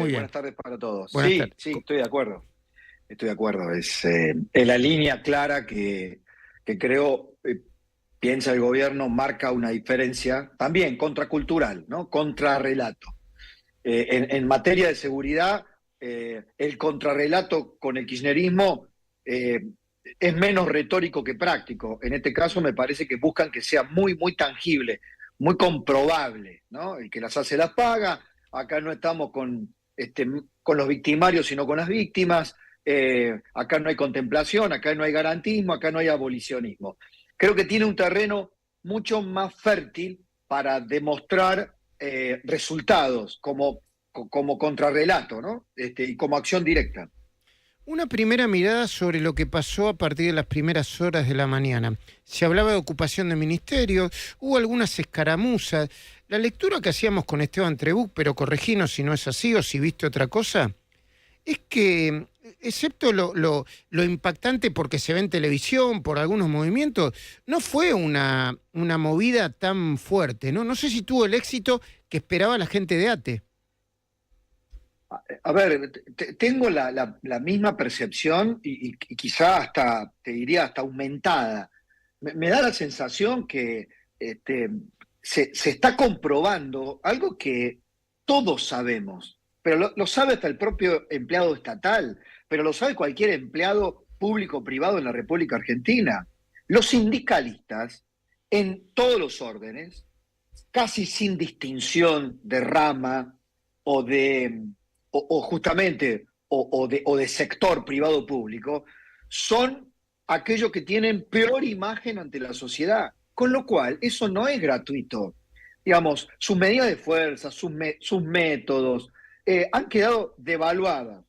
bien. Buenas tardes para todos. Buenas Sí, tardes. sí, estoy de acuerdo. Estoy de acuerdo. Es la línea clara que creo, piensa el gobierno, marca una diferencia también contracultural, ¿no? Contrarrelato. En materia de seguridad, el contrarrelato con el kirchnerismo eh, es menos retórico que práctico. En este caso me parece que buscan que sea muy, muy tangible, muy comprobable, ¿no? El que las hace las paga. Acá no estamos con los victimarios, sino con las víctimas. Acá no hay contemplación, acá no hay garantismo, acá no hay abolicionismo. Creo que tiene un terreno mucho más fértil para demostrar resultados como contrarrelato, ¿no? Y como acción directa. Una primera mirada sobre lo que pasó a partir de las primeras horas de la mañana. Se hablaba de ocupación de ministerios, hubo algunas escaramuzas. La lectura que hacíamos con Esteban Trebuch, pero correginos si no es así o si viste otra cosa, es que, excepto lo impactante porque se ve en televisión, por algunos movimientos, no fue una movida tan fuerte, ¿no? No sé si tuvo el éxito que esperaba la gente de ATE. A ver, tengo la misma percepción y quizá hasta, te diría, hasta aumentada. Me da la sensación que este, se está comprobando algo que todos sabemos, pero lo sabe hasta el propio empleado estatal, pero lo sabe cualquier empleado público o privado en la República Argentina. Los sindicalistas, en todos los órdenes, casi sin distinción de rama o de o justamente o de sector privado público, son aquellos que tienen peor imagen ante la sociedad. Con lo cual, eso no es gratuito. Digamos, sus medidas de fuerza, sus métodos, han quedado devaluadas,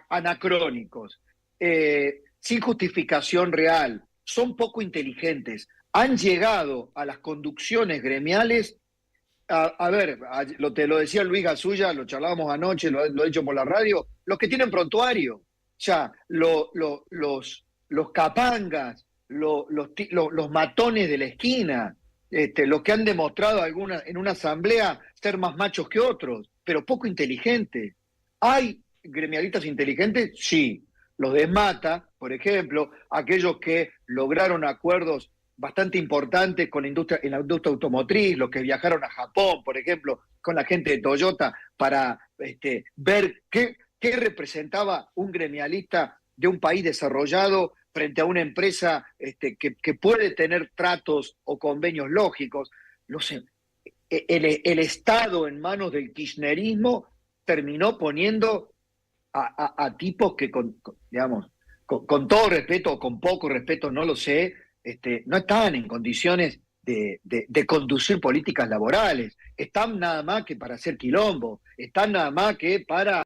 anacrónicos, sin justificación real, son poco inteligentes, han llegado a las conducciones gremiales. A ver, te lo decía Luis Gasulla, lo charlábamos anoche, lo he dicho por la radio, los que tienen prontuario, ya, los capangas, los matones de la esquina, los que han demostrado en una asamblea ser más machos que otros, pero poco inteligentes. ¿Hay gremialistas inteligentes? Sí. Los de Mata, por ejemplo, aquellos que lograron acuerdos bastante importantes con en la industria automotriz, los que viajaron a Japón, por ejemplo, con la gente de Toyota, para ver qué representaba un gremialista de un país desarrollado frente a una empresa que puede tener tratos o convenios lógicos. El Estado en manos del kirchnerismo terminó poniendo a tipos que, digamos, con todo respeto o con poco respeto, no lo sé, no están en condiciones de conducir políticas laborales. Están nada más que para hacer quilombo, están nada más que para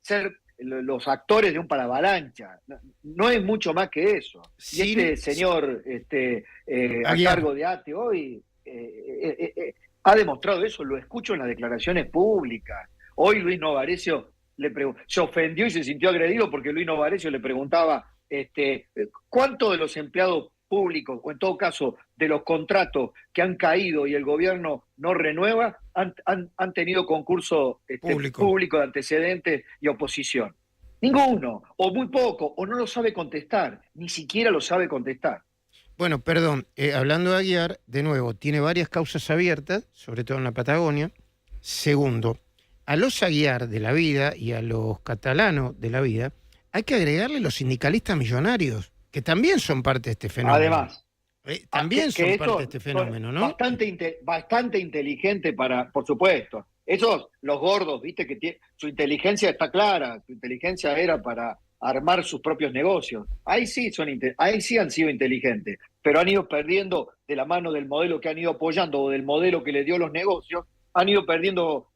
ser los actores de un paravalancha. No, no es mucho más que eso. Y Sin este señor a Aguiar. cargo de ATE hoy ha demostrado eso, lo escucho en las declaraciones públicas. Hoy Luis Novarecio se ofendió y se sintió agredido porque Luis Novarecio le preguntaba cuánto de los empleados públicos, o en todo caso de los contratos que han caído y el gobierno no renueva, han tenido concurso Público. público de antecedentes y oposición. Ninguno, o muy poco, o no lo sabe contestar, ni siquiera lo sabe contestar. Bueno, perdón, hablando de Aguiar, de nuevo, tiene varias causas abiertas, sobre todo en la Patagonia. Segundo, a los Aguiar de la vida y a los catalanos de la vida, hay que agregarle los sindicalistas millonarios, que también son parte de este fenómeno. Además, También que son parte de esos este son fenómeno, ¿no? bastante inteligentes para, por supuesto. Esos, los gordos, viste, su inteligencia está clara, su inteligencia era para armar sus propios negocios. Ahí sí, ahí sí han sido inteligentes, pero han ido perdiendo de la mano del modelo que han ido apoyando o del modelo que le dio los negocios, han ido perdiendo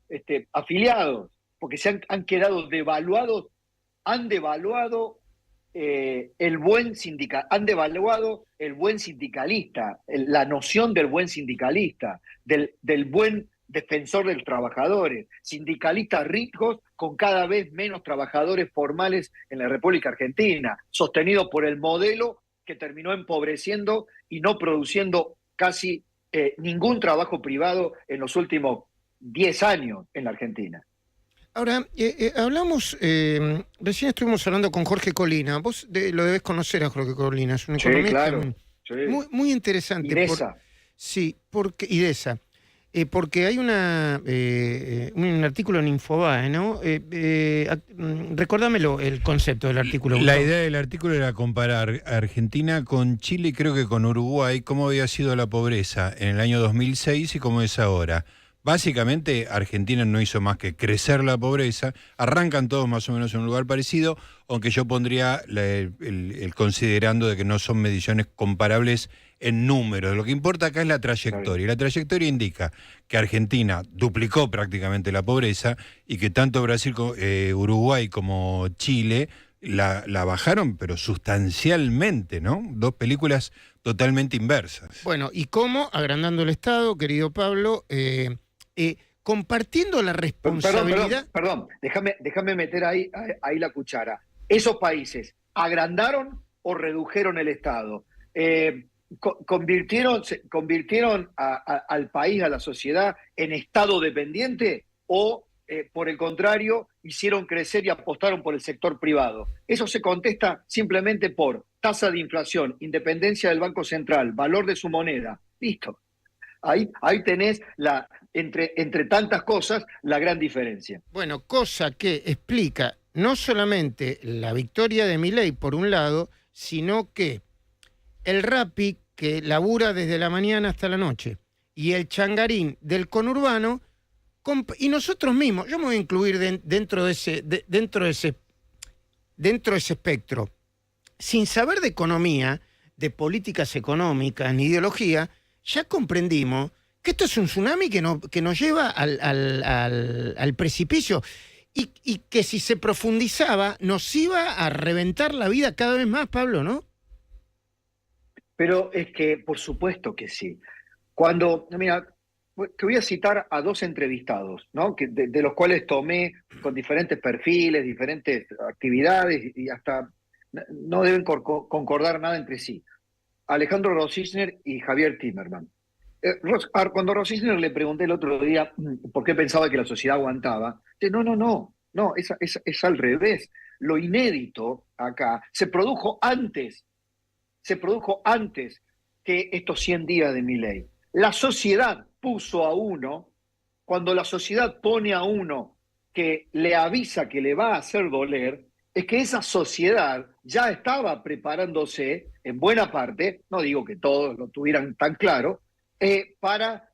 afiliados, porque han quedado devaluados, han devaluado han devaluado el buen sindicalista, la noción del buen sindicalista, del buen defensor de los trabajadores, sindicalistas ricos con cada vez menos trabajadores formales en la República Argentina, sostenido por el modelo que terminó empobreciendo y no produciendo casi ningún trabajo privado en los últimos 10 años en la Argentina. Ahora, hablamos, recién estuvimos hablando con Jorge Colina. Vos lo debés conocer a Jorge Colina, es un Sí, economista claro. Sí. muy interesante. Idesa. Sí, Idesa. Porque hay un artículo en Infobae, ¿no? Recordámelo el concepto del artículo. La Gustavo. idea del artículo era comparar Argentina con Chile y creo que con Uruguay, cómo había sido la pobreza en el año 2006 y cómo es ahora. Básicamente, Argentina no hizo más que crecer la pobreza, arrancan todos más o menos en un lugar parecido, aunque yo pondría el considerando de que no son mediciones comparables en números. Lo que importa acá es la trayectoria. Y la trayectoria indica que Argentina duplicó prácticamente la pobreza y que tanto Brasil, Uruguay como Chile la bajaron, pero sustancialmente, ¿no? Dos películas totalmente inversas. Bueno, ¿y cómo? Agrandando el Estado, querido Pablo, compartiendo la responsabilidad. Perdón, déjame meter ahí la cuchara. ¿Esos países agrandaron o redujeron el Estado? ¿Convirtieron al país, a la sociedad, en Estado dependiente o, por el contrario, hicieron crecer y apostaron por el sector privado? Eso se contesta simplemente por tasa de inflación, independencia del Banco Central, valor de su moneda. Listo. Ahí tenés, entre tantas cosas, la gran diferencia. Bueno, cosa que explica no solamente la victoria de Milei por un lado, sino que el Rappi, que labura desde la mañana hasta la noche, y el changarín del conurbano, y nosotros mismos, yo me voy a incluir dentro de ese espectro, sin saber de economía, de políticas económicas, ni ideología, ya comprendimos que esto es un tsunami que nos lleva al precipicio y que si se profundizaba nos iba a reventar la vida cada vez más, Pablo, ¿no? Pero es que, por supuesto que sí. Mira, te voy a citar a dos entrevistados, ¿no? De los cuales tomé con diferentes perfiles, diferentes actividades y hasta no deben concordar nada entre sí. Alejandro Rosicner y Javier Timerman. Cuando Rosicner le pregunté el otro día por qué pensaba que la sociedad aguantaba, dice, no, es al revés. Lo inédito acá se produjo antes que estos 100 días de Milei. La sociedad puso a uno, cuando la sociedad pone a uno que le avisa que le va a hacer doler, es que esa sociedad ya estaba preparándose, en buena parte, no digo que todos lo tuvieran tan claro, para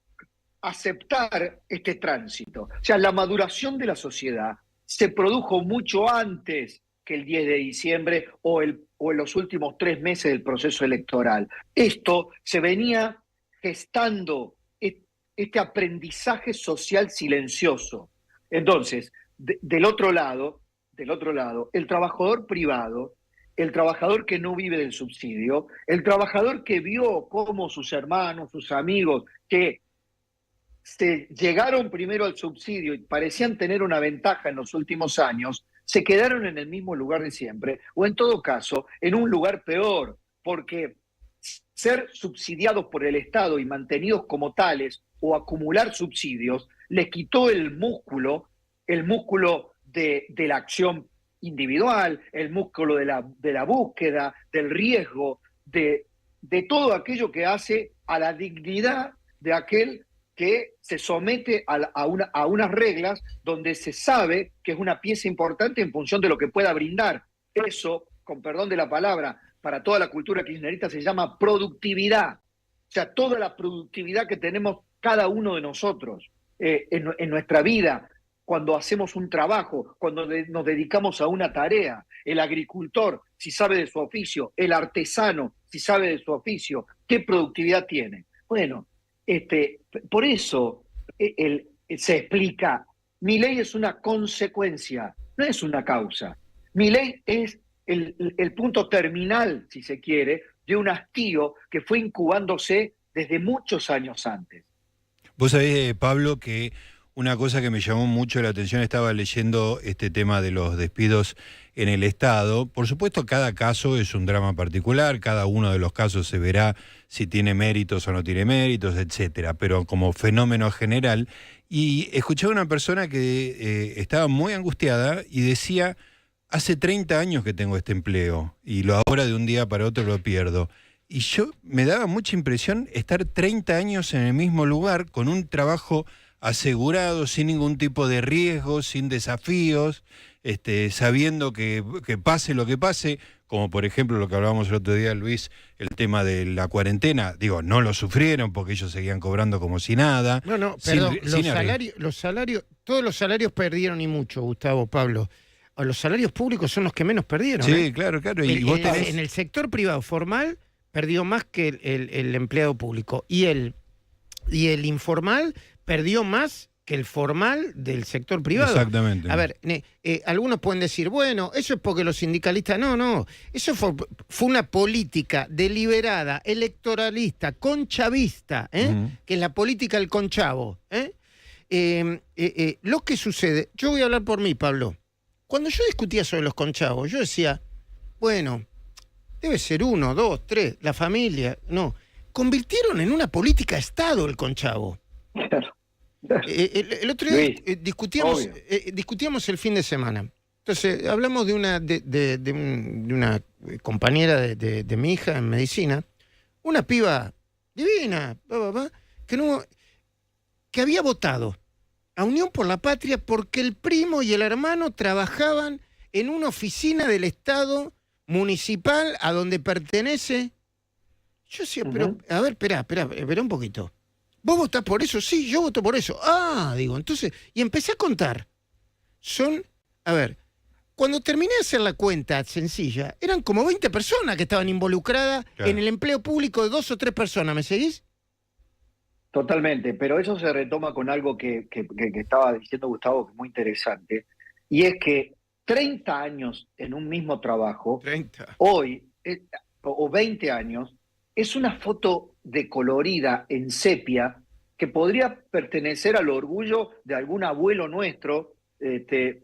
aceptar este tránsito. O sea, la maduración de la sociedad se produjo mucho antes que el 10 de diciembre o en los últimos 3 meses del proceso electoral. Esto se venía gestando, este aprendizaje social silencioso. Entonces, del otro lado, el trabajador privado, el trabajador que no vive del subsidio, el trabajador que vio cómo sus hermanos, sus amigos, que se llegaron primero al subsidio y parecían tener una ventaja en los últimos años, se quedaron en el mismo lugar de siempre, o en todo caso, en un lugar peor, porque ser subsidiados por el Estado y mantenidos como tales o acumular subsidios les quitó el músculo de la acción individual, el músculo de la búsqueda, del riesgo, de todo aquello que hace a la dignidad de aquel que se somete a unas reglas donde se sabe que es una pieza importante en función de lo que pueda brindar. Eso, con perdón de la palabra, para toda la cultura kirchnerista se llama productividad. O sea, toda la productividad que tenemos cada uno de nosotros en nuestra vida, cuando hacemos un trabajo, cuando nos dedicamos a una tarea. El agricultor, si sabe de su oficio, el artesano, si sabe de su oficio, ¿qué productividad tiene? Bueno, por eso se explica, Milei es una consecuencia, no es una causa. Milei es el punto terminal, si se quiere, de un hastío que fue incubándose desde muchos años antes. Vos sabés, Pablo, que una cosa que me llamó mucho la atención, estaba leyendo este tema de los despidos en el Estado. Por supuesto, cada caso es un drama particular, cada uno de los casos se verá si tiene méritos o no tiene méritos, etcétera, pero como fenómeno general. Y escuché a una persona que estaba muy angustiada y decía: hace 30 años que tengo este empleo y ahora de un día para otro lo pierdo. Y yo me daba mucha impresión estar 30 años en el mismo lugar con un trabajo asegurado, sin ningún tipo de riesgo, sin desafíos, sabiendo que pase lo que pase, como por ejemplo lo que hablábamos el otro día, Luis, el tema de la cuarentena. Digo, no lo sufrieron porque ellos seguían cobrando como si nada. No, perdón, los salarios, todos los salarios perdieron y mucho, Gustavo, Pablo. Los salarios públicos son los que menos perdieron. Sí, claro. Y vos tenés... En el sector privado formal perdió más que el empleado público. Y el informal perdió más que el formal del sector privado. Exactamente. A ver, algunos pueden decir, bueno, eso es porque los sindicalistas... No, eso fue una política deliberada, electoralista, conchavista, que es la política del conchavo. Lo que sucede, yo voy a hablar por mí, Pablo. Cuando yo discutía sobre los conchavos, yo decía, bueno, debe ser 1, 2, 3, la familia. No, convirtieron en una política de Estado el conchavo. Claro. El otro día discutíamos el fin de semana. Entonces, hablamos de una compañera de mi hija en medicina, una piba divina, que había votado a Unión por la Patria porque el primo y el hermano trabajaban en una oficina del Estado municipal a donde pertenece. Yo decía, pero, a ver, espera un poquito. ¿Vos votás por eso? Sí, yo voto por eso. Digo, entonces, y empecé a contar. Cuando terminé de hacer la cuenta sencilla, eran como 20 personas que estaban involucradas en el empleo público de 2 o 3 personas. ¿Me seguís? Totalmente, pero eso se retoma con algo que estaba diciendo Gustavo, que es muy interesante, y es que 30 años en un mismo trabajo, 30. Hoy, o 20 años, es una foto decolorida en sepia que podría pertenecer al orgullo de algún abuelo nuestro de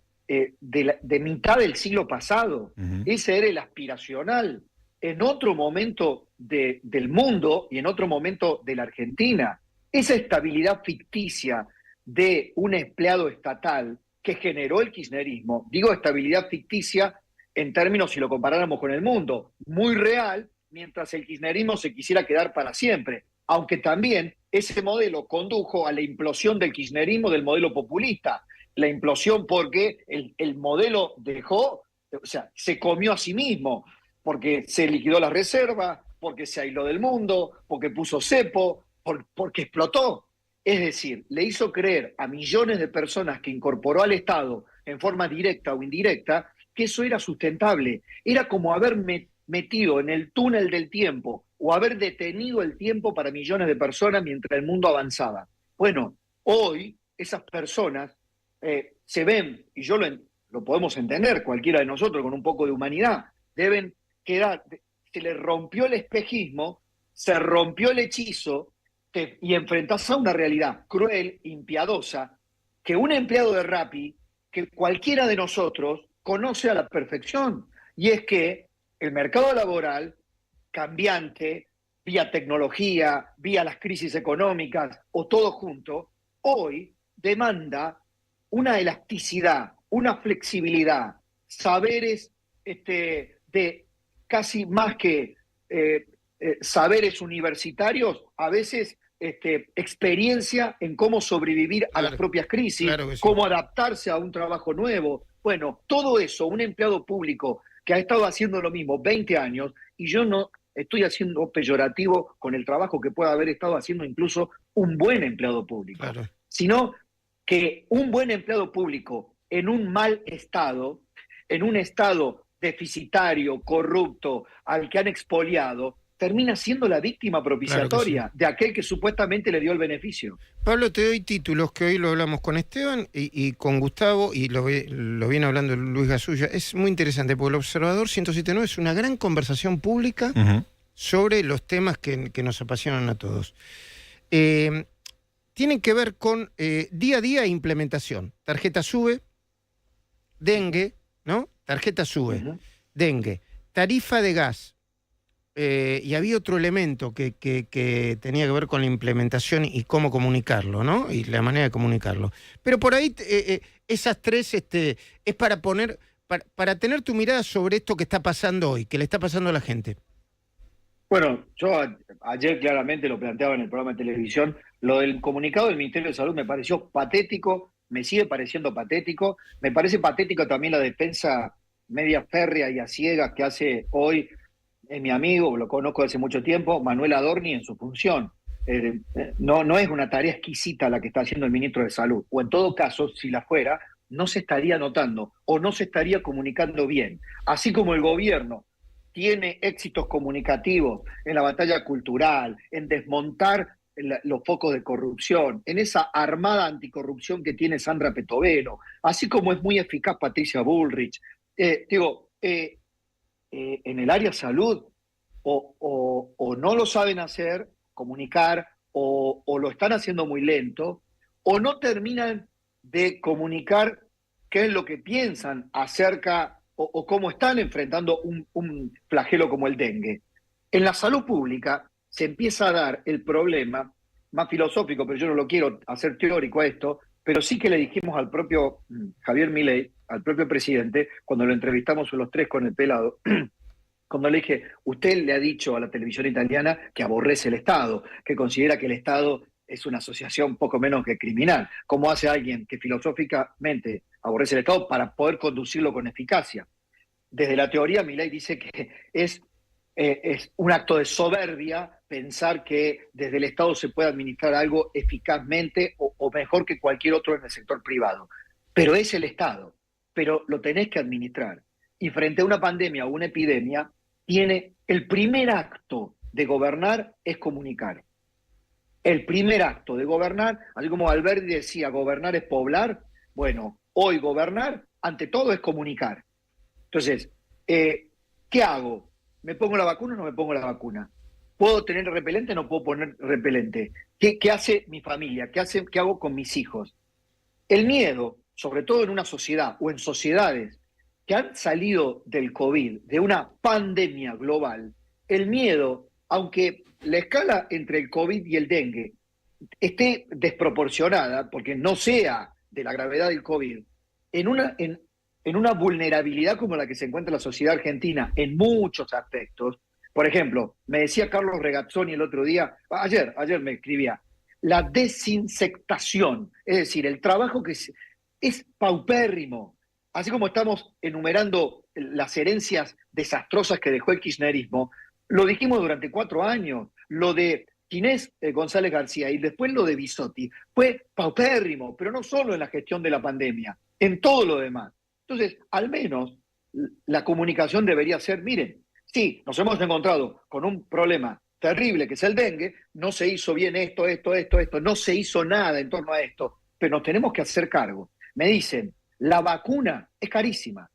mitad del siglo pasado. Ese era el aspiracional en otro momento del mundo y en otro momento de la Argentina. Esa estabilidad ficticia de un empleado estatal que generó el kirchnerismo, digo estabilidad ficticia en términos, si lo comparáramos con el mundo, muy real, mientras el kirchnerismo se quisiera quedar para siempre, aunque también ese modelo condujo a la implosión del kirchnerismo, del modelo populista, la implosión porque el modelo se comió a sí mismo, porque se liquidó la reserva, porque se aisló del mundo, porque puso cepo, porque explotó. Es decir, le hizo creer a millones de personas que incorporó al Estado en forma directa o indirecta que eso era sustentable. Era como haber metido en el túnel del tiempo o haber detenido el tiempo para millones de personas mientras el mundo avanzaba. Bueno, hoy esas personas se ven, y lo podemos entender, cualquiera de nosotros con un poco de humanidad, deben quedar, se les rompió el espejismo, se rompió el hechizo, y enfrentás a una realidad cruel, impiadosa, que un empleado de Rappi, que cualquiera de nosotros conoce a la perfección, y es que el mercado laboral, cambiante, vía tecnología, vía las crisis económicas o todo junto, hoy demanda una elasticidad, una flexibilidad, saberes de casi más que saberes universitarios, a veces experiencia en cómo sobrevivir a las propias crisis, cómo adaptarse a un trabajo nuevo. Bueno, todo eso, un empleado público que ha estado haciendo lo mismo 20 años, y yo no estoy haciendo peyorativo con el trabajo que pueda haber estado haciendo incluso un buen empleado público, sino que un buen empleado público en un mal estado, en un estado deficitario, corrupto, al que han expoliado, termina siendo la víctima propiciatoria de aquel que supuestamente le dio el beneficio. Pablo, te doy títulos que hoy lo hablamos con Esteban y con Gustavo, y lo viene hablando Luis Gasulla. Es muy interesante porque el Observador 107.9 es una gran conversación pública sobre los temas que nos apasionan a todos. Tiene tienen que ver con día a día e implementación. Tarjeta SUBE, dengue, ¿no? Tarjeta SUBE, dengue, tarifa de gas. Y había otro elemento que tenía que ver con la implementación y cómo comunicarlo, ¿no? Y la manera de comunicarlo. Pero por ahí esas tres es para poner, para tener tu mirada sobre esto que está pasando hoy, que le está pasando a la gente. Bueno, yo ayer claramente lo planteaba en el programa de televisión, lo del comunicado del Ministerio de Salud me pareció patético, me sigue pareciendo patético, me parece patético también la defensa media férrea y a ciegas que hace hoy mi amigo, lo conozco hace mucho tiempo, Manuel Adorni en su función. No es una tarea exquisita la que está haciendo el ministro de Salud, o en todo caso, si la fuera, no se estaría notando o no se estaría comunicando bien. Así como el gobierno tiene éxitos comunicativos en la batalla cultural, en desmontar los focos de corrupción, en esa armada anticorrupción que tiene Sandra Petovelo, así como es muy eficaz Patricia Bullrich. En el área salud o no lo saben hacer, comunicar, o lo están haciendo muy lento, o no terminan de comunicar qué es lo que piensan acerca o cómo están enfrentando un flagelo como el dengue. En la salud pública se empieza a dar el problema más filosófico, pero yo no lo quiero hacer teórico a esto, pero sí que le dijimos al propio Javier Milei, al propio presidente, cuando lo entrevistamos los tres con el pelado, cuando le dije, usted le ha dicho a la televisión italiana que aborrece el Estado, que considera que el Estado es una asociación poco menos que criminal. ¿Cómo hace alguien que filosóficamente aborrece el Estado para poder conducirlo con eficacia? Desde la teoría, Milei dice que es un acto de soberbia pensar que desde el Estado se puede administrar algo eficazmente o mejor que cualquier otro en el sector privado. Pero es el Estado, pero lo tenés que administrar. Y frente a una pandemia o una epidemia, el primer acto de gobernar es comunicar. El primer acto de gobernar, así como Alberti decía, gobernar es poblar, bueno, hoy gobernar, ante todo, es comunicar. Entonces, ¿qué hago? ¿Me pongo la vacuna o no me pongo la vacuna? ¿Puedo tener repelente o no puedo poner repelente? ¿Qué hace mi familia? ¿Qué hago con mis hijos? El miedo, sobre todo en una sociedad o en sociedades que han salido del COVID, de una pandemia global, el miedo, aunque la escala entre el COVID y el dengue esté desproporcionada, porque no sea de la gravedad del COVID, en una vulnerabilidad como la que se encuentra la sociedad argentina en muchos aspectos. Por ejemplo, me decía Carlos Regazzoni el otro día, ayer me escribía, la desinsectación, es decir, el trabajo que es paupérrimo. Así como estamos enumerando las herencias desastrosas que dejó el kirchnerismo, lo dijimos durante 4 años, lo de Ginés González García y después lo de Bisotti, fue paupérrimo, pero no solo en la gestión de la pandemia, en todo lo demás. Entonces, al menos la comunicación debería ser, miren, sí, nos hemos encontrado con un problema terrible que es el dengue, no se hizo bien esto, no se hizo nada en torno a esto, pero nos tenemos que hacer cargo. Me dicen, la vacuna es carísima,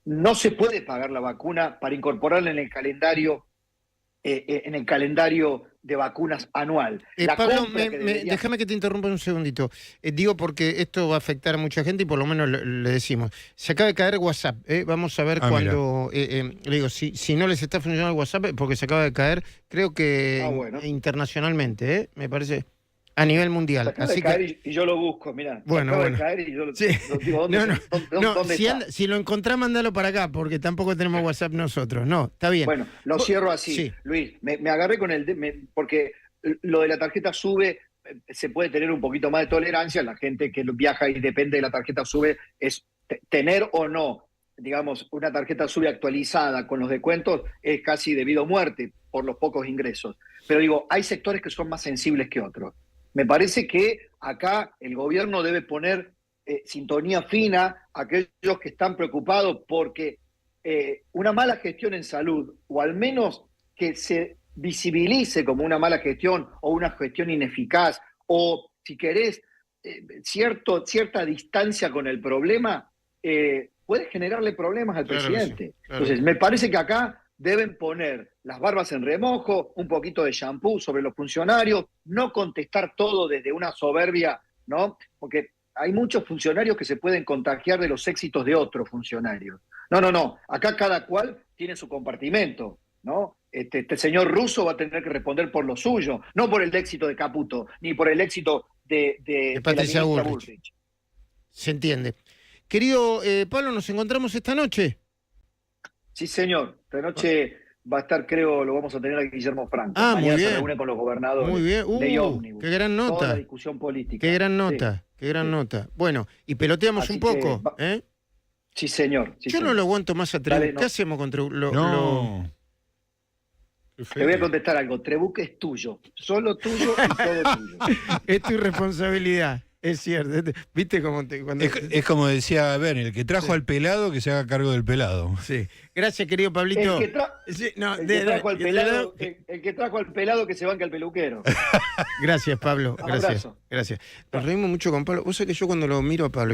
no se puede pagar la vacuna para incorporarla en el calendario de vacunas anual. Pablo, déjame que te interrumpa un segundito. Digo porque esto va a afectar a mucha gente y por lo menos le decimos. Se acaba de caer WhatsApp. Vamos a ver cuando... le digo, si no les está funcionando el WhatsApp, porque se acaba de caer, creo que internacionalmente, me parece... A nivel mundial. Así que... y yo lo busco, mirá. Bueno. De caer y yo lo digo, ¿dónde está? Si lo encontrás, mándalo para acá, porque tampoco tenemos WhatsApp nosotros. No, está bien. Bueno, lo cierro así. Sí. Luis, me agarré con porque lo de la tarjeta SUBE se puede tener un poquito más de tolerancia. La gente que viaja y depende de la tarjeta SUBE es tener o no, digamos, una tarjeta SUBE actualizada con los descuentos es casi debido a muerte por los pocos ingresos. Pero digo, hay sectores que son más sensibles que otros. Me parece que acá el gobierno debe poner sintonía fina a aquellos que están preocupados porque una mala gestión en salud, o al menos que se visibilice como una mala gestión o una gestión ineficaz, o si querés, cierta distancia con el problema, puede generarle problemas al presidente. Sí, claro. Entonces, me parece que acá deben poner las barbas en remojo, un poquito de shampoo sobre los funcionarios, no contestar todo desde una soberbia, ¿no? Porque hay muchos funcionarios que se pueden contagiar de los éxitos de otros funcionarios. No. Acá cada cual tiene su compartimento, ¿no? Este señor Russo va a tener que responder por lo suyo, no por el éxito de Caputo, ni por el éxito de Patricia la ministra Bullrich. Bullrich. Se entiende. Querido Pablo, ¿nos encontramos esta noche? Sí, señor. Esta noche va a estar, creo, lo vamos a tener a Guillermo Franco. Ah, Mañana muy bien. se reúne con los gobernadores. Muy bien. Ley ómnibus. Qué gran Toda nota. la discusión política. Qué gran nota. Sí. Qué gran Sí. nota. Bueno, y peloteamos Así un poco. que Sí, señor. Sí, Yo no señor. lo aguanto más a Trebuch. Dale, no. ¿Qué hacemos con Trebuch? No. Qué Te voy a feo. contestar algo. Trebuch es tuyo. Solo tuyo y todo tuyo. Es tu responsabilidad. Es cierto. ¿Viste cómo te... Cuando... Es como decía Ben, el que trajo Sí. al pelado, que se haga cargo del pelado. Sí. Gracias, querido Pablito. El que, Sí, no, el que trajo al pelado, el que trajo al pelado que se banca al peluquero. Gracias, Pablo. Gracias. Abrazo. Gracias. Nos reímos mucho con Pablo. Vos sabés que yo cuando lo miro a Pablo